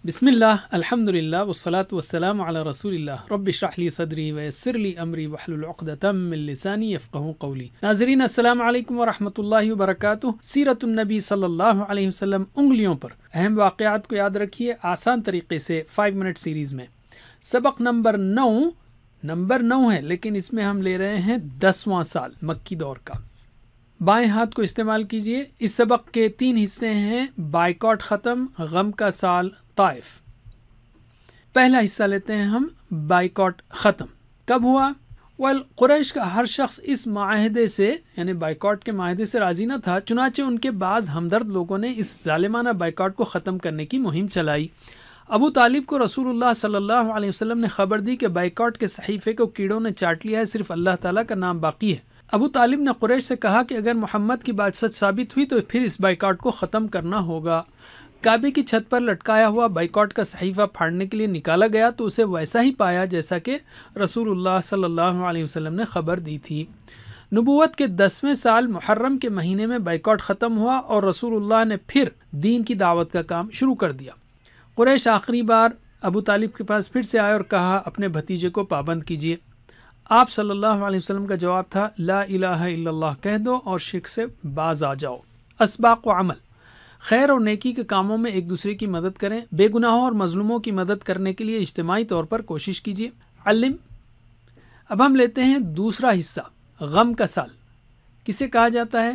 بسم اللہ الحمدللہ والصلاة والسلام علی رسول اللہ رب اشرح لی صدری ویسر لی امری واحلل عقدۃ من لسانی یفقہوا قولی۔ ناظرین السلام علیکم ورحمۃ اللہ وبرکاتہ۔ سیرت النبی صلی اللہ علیہ وسلم انگلیوں پر اہم واقعات کو یاد رکھیے آسان طریقے سے 5 منٹ سیریز میں۔ سبق نمبر 9 ہے، لیکن اس میں ہم لے رہے ہیں 10واں سال مکی دور کا۔ بائیں ہاتھ کو استعمال کیجئے۔ اس سبق کے 3 حصے ہیں: بائیکاٹ ختم، غم کا سال، طائف۔ پہلا حصہ لیتے ہیں ہم، بائیکاٹ ختم کب ہوا؟ قریش کا ہر شخص اس معاہدے سے یعنی بائیکاٹ کے معاہدے سے راضی نہ تھا، چنانچہ ان کے بعض ہمدرد لوگوں نے اس ظالمانہ بائیکاٹ کو ختم کرنے کی مہم چلائی۔ ابو طالب کو رسول اللہ صلی اللہ علیہ وسلم نے خبر دی کہ بائیکاٹ کے صحیفے کو کیڑوں نے چاٹ لیا ہے، صرف اللہ تعالیٰ کا نام باقی ہے۔ ابو طالب نے قریش سے کہا کہ اگر محمد کی بات سچ ثابت ہوئی تو پھر اس بائیکاٹ کو ختم کرنا ہوگا۔ کعبے کی چھت پر لٹکایا ہوا بائیکاٹ کا صحیفہ پھاڑنے کے لیے نکالا گیا تو اسے ویسا ہی پایا جیسا کہ رسول اللہ صلی اللہ علیہ وسلم نے خبر دی تھی۔ نبوت کے 10ویں سال محرم کے مہینے میں بائیکاٹ ختم ہوا اور رسول اللہ نے پھر دین کی دعوت کا کام شروع کر دیا۔ قریش آخری بار ابو طالب کے پاس پھر سے آئے اور کہا اپنے بھتیجے کو پابند کیجیے۔ آپ صلی اللہ علیہ وسلم کا جواب تھا لا الہ الا اللہ کہہ دو اور شرک سے باز آ جاؤ۔ اسباق و عمل، خیر اور نیکی کے کاموں میں ایک دوسرے کی مدد کریں، بے گناہوں اور مظلوموں کی مدد کرنے کے لیے اجتماعی طور پر کوشش کیجیے۔ علم۔ اب ہم لیتے ہیں دوسرا حصہ، غم کا سال۔ کسے کہا جاتا ہے؟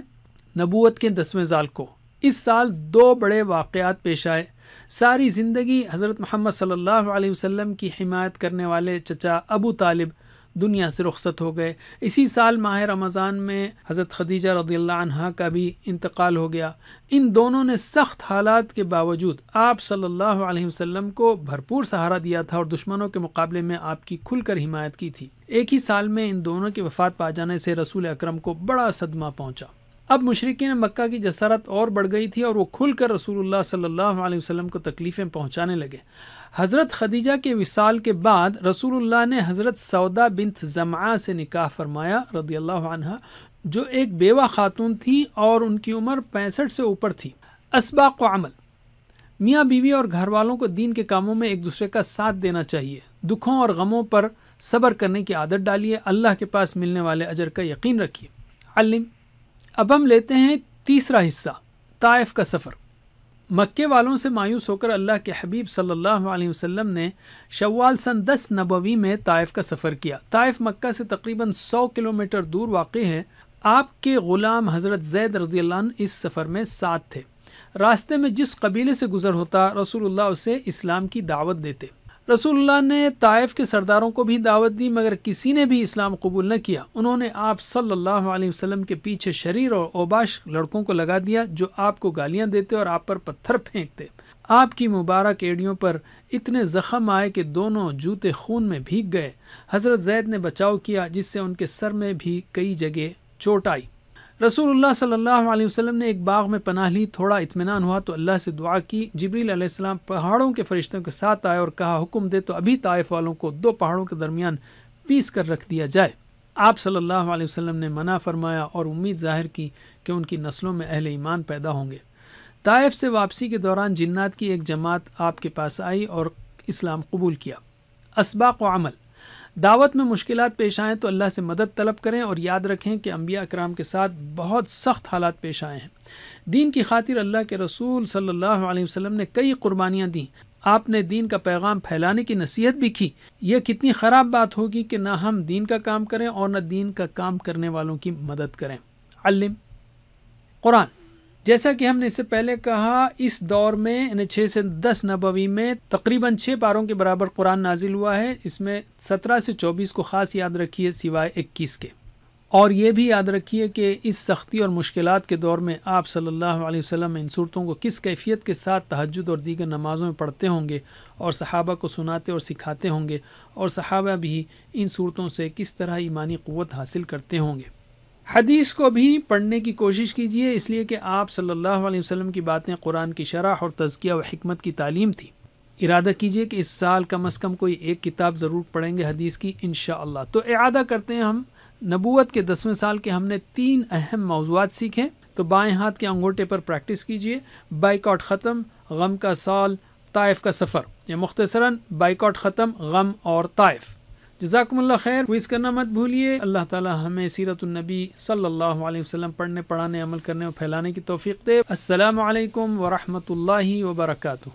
نبوت کے 10ویں سال کو۔ اس سال 2 بڑے واقعات پیش آئے۔ ساری زندگی حضرت محمد صلی اللہ علیہ وسلم کی حمایت کرنے والے چچا ابو طالب دنیا سے رخصت ہو گئے۔ اسی سال ماہ رمضان میں حضرت خدیجہ رضی اللہ عنہا کا بھی انتقال ہو گیا۔ ان دونوں نے سخت حالات کے باوجود آپ صلی اللہ علیہ وسلم کو بھرپور سہارا دیا تھا اور دشمنوں کے مقابلے میں آپ کی کھل کر حمایت کی تھی۔ ایک ہی سال میں ان دونوں کی وفات پا جانے سے رسول اکرم کو بڑا صدمہ پہنچا۔ اب مشرکین مکہ کی جسارت اور بڑھ گئی تھی اور وہ کھل کر رسول اللہ صلی اللہ علیہ وسلم کو تکلیفیں پہنچانے لگے۔ حضرت خدیجہ کے وصال کے بعد رسول اللہ نے حضرت سودا بنت زمعہ سے نکاح فرمایا رضی اللہ عنہا، جو ایک بیوہ خاتون تھی اور ان کی عمر 65 سے اوپر تھی۔ اسباق و عمل، میاں بیوی اور گھر والوں کو دین کے کاموں میں ایک دوسرے کا ساتھ دینا چاہیے۔ دکھوں اور غموں پر صبر کرنے کی عادت ڈالیے، اللہ کے پاس ملنے والے اجر کا یقین رکھیے۔ علم۔ اب ہم لیتے ہیں تیسرا حصہ، طائف کا سفر۔ مکے والوں سے مایوس ہو کر اللہ کے حبیب صلی اللہ علیہ وسلم نے شوال سن 10 نبوی میں طائف کا سفر کیا۔ طائف مکہ سے تقریباً 100 کلومیٹر دور واقع ہے۔ آپ کے غلام حضرت زید رضی اللہ عنہ اس سفر میں ساتھ تھے۔ راستے میں جس قبیلے سے گزر ہوتا رسول اللہ اسے اسلام کی دعوت دیتے۔ رسول اللہ نے طائف کے سرداروں کو بھی دعوت دی مگر کسی نے بھی اسلام قبول نہ کیا۔ انہوں نے آپ صلی اللہ علیہ وسلم کے پیچھے شریر اور اوباش لڑکوں کو لگا دیا جو آپ کو گالیاں دیتے اور آپ پر پتھر پھینکتے۔ آپ کی مبارک ایڑیوں پر اتنے زخم آئے کہ دونوں جوتے خون میں بھیگ گئے۔ حضرت زید نے بچاؤ کیا جس سے ان کے سر میں بھی کئی جگہ چوٹ آئی۔ رسول اللہ صلی اللہ علیہ وسلم نے ایک باغ میں پناہ لی۔ تھوڑا اطمینان ہوا تو اللہ سے دعا کی۔ جبریل علیہ السلام پہاڑوں کے فرشتوں کے ساتھ آئے اور کہا حکم دے تو ابھی طائف والوں کو 2 پہاڑوں کے درمیان پیس کر رکھ دیا جائے۔ آپ صلی اللہ علیہ وسلم نے منع فرمایا اور امید ظاہر کی کہ ان کی نسلوں میں اہل ایمان پیدا ہوں گے۔ طائف سے واپسی کے دوران جنات کی ایک جماعت آپ کے پاس آئی اور اسلام قبول کیا۔ اسباق و عمل، دعوت میں مشکلات پیش آئیں تو اللہ سے مدد طلب کریں اور یاد رکھیں کہ انبیاء اکرام کے ساتھ بہت سخت حالات پیش آئے ہیں۔ دین کی خاطر اللہ کے رسول صلی اللہ علیہ وسلم نے کئی قربانیاں دیں۔ آپ نے دین کا پیغام پھیلانے کی نصیحت بھی کی۔ یہ کتنی خراب بات ہوگی کہ نہ ہم دین کا کام کریں اور نہ دین کا کام کرنے والوں کی مدد کریں۔ علم۔ قرآن، جیسا کہ ہم نے اس سے پہلے کہا اس دور میں یعنی 6 سے 10 نبوی میں تقریباً 6 پاروں کے برابر قرآن نازل ہوا ہے۔ اس میں 17 سے 24 کو خاص یاد رکھیے سوائے 21 کے، اور یہ بھی یاد رکھیے کہ اس سختی اور مشکلات کے دور میں آپ صلی اللہ علیہ وسلم ان صورتوں کو کس کیفیت کے ساتھ تہجد اور دیگر نمازوں میں پڑھتے ہوں گے اور صحابہ کو سناتے اور سکھاتے ہوں گے، اور صحابہ بھی ان صورتوں سے کس طرح ایمانی قوت حاصل کرتے ہوں گے۔ حدیث کو بھی پڑھنے کی کوشش کیجیے، اس لیے کہ آپ صلی اللہ علیہ وسلم کی باتیں قرآن کی شرح اور تزکیہ و حکمت کی تعلیم تھی۔ ارادہ کیجیے کہ اس سال کم از کم کوئی ایک کتاب ضرور پڑھیں گے حدیث کی انشاءاللہ۔ تو اعادہ کرتے ہیں ہم نبوت کے 10ویں سال کے ہم نے 3 اہم موضوعات سیکھے۔ تو بائیں ہاتھ کے انگوٹھے پر پریکٹس کیجیے، بائیکاٹ ختم، غم کا سال، طائف کا سفر، یا مختصراً بائیکاٹ ختم، غم اور طائف۔ جزاکم اللہ خیر، کوئز کرنا مت بھولیے۔ اللہ تعالی ہمیں سیرت النبی صلی اللہ علیہ وسلم پڑھنے، پڑھانے، عمل کرنے اور پھیلانے کی توفیق دے۔ السلام علیکم ورحمۃ اللہ وبرکاتہ۔